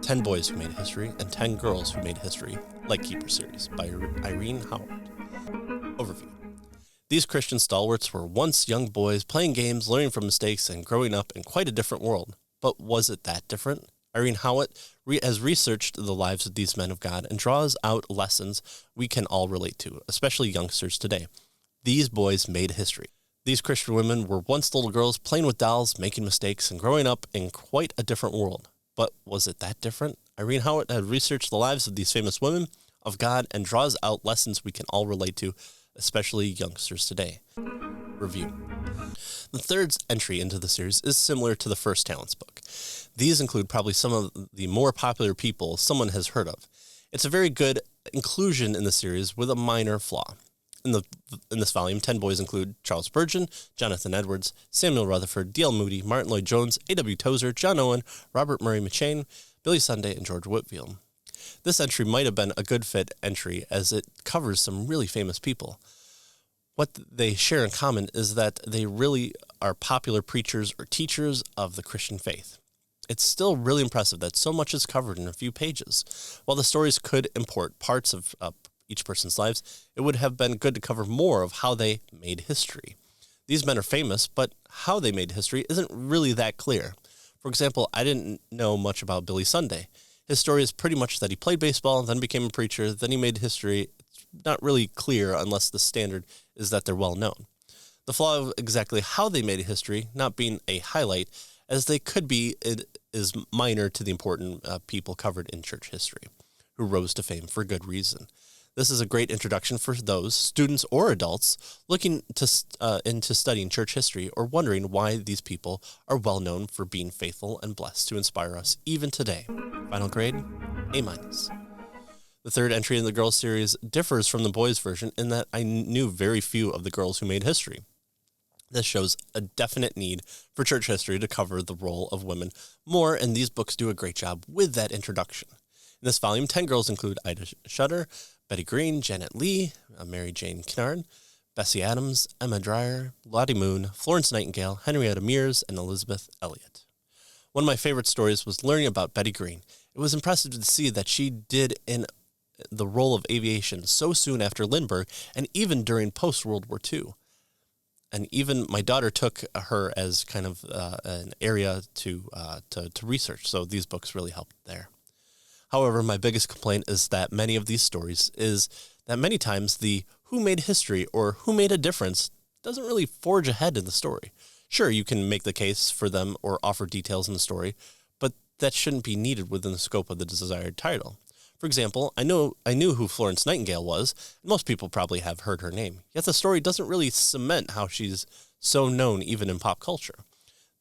10 Boys Who Made History and 10 Girls Who Made History, Lightkeepers series by Irene Howat. Overview. These Christian stalwarts were once young boys playing games, learning from mistakes, and growing up in quite a different world. But was it that different? Irene Howat has researched the lives of these men of God and draws out lessons we can all relate to, especially youngsters today. These boys made history. These Christian women were once little girls playing with dolls, making mistakes, and growing up in quite a different world. But was it that different? Irene Howat has researched the lives of these famous women of God and draws out lessons we can all relate to, especially youngsters today. Review. The third entry into the series is similar to the first Talents book. These include probably some of the more popular people someone has heard of. It's a very good inclusion in the series with a minor flaw. In this volume, 10 boys include Charles Spurgeon, Jonathan Edwards, Samuel Rutherford, D.L. Moody, Martin Lloyd-Jones, A.W. Tozer, John Owen, Robert Murray McCheyne, Billy Sunday, and George Whitefield. This entry might have been a good fit entry as it covers some really famous people. What they share in common is that they really are popular preachers or teachers of the Christian faith. It's still really impressive that so much is covered in a few pages. While the stories could import parts of each person's lives, it would have been good to cover more of how they made history. These men are famous, but how they made history isn't really that clear. For example, I didn't know much about Billy Sunday. His story is pretty much that he played baseball, then became a preacher, then he made history. It's not really clear unless the standard is that they're well known. The flaw of exactly how they made history not being a highlight, as they could be, it is minor to the important people covered in church history, who rose to fame for good reason. This is a great introduction for those, students or adults, looking into studying church history or wondering why these people are well known for being faithful and blessed to inspire us even today. Final grade, A-. The third entry in the girls series differs from the boys version in that I knew very few of the girls who made history. This shows a definite need for church history to cover the role of women more, and these books do a great job with that introduction. In this volume, 10 girls include Ida Shutter, Betty Green, Janet Leigh, Mary Jane Kennard, Bessie Adams, Emma Dreyer, Lottie Moon, Florence Nightingale, Henrietta Mears, and Elizabeth Elliot. One of my favorite stories was learning about Betty Green. It was impressive to see that she did in the role of aviation so soon after Lindbergh and even during post-World War II. And even my daughter took her as kind of an area to research, so these books really helped there. However, my biggest complaint is that many of these stories is that many times the who made history or who made a difference doesn't really forge ahead in the story. Sure, you can make the case for them or offer details in the story, but that shouldn't be needed within the scope of the desired title. For example, I knew who Florence Nightingale was, and most people probably have heard her name, yet the story doesn't really cement how she's so known even in pop culture.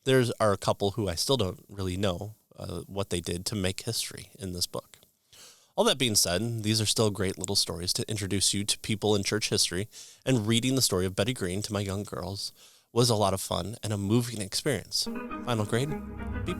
There are a couple who I still don't really know what they did to make history in this book. All that being said, these are still great little stories to introduce you to people in church history, and reading the story of Betty Green to my young girls was a lot of fun and a moving experience. Final grade, B+.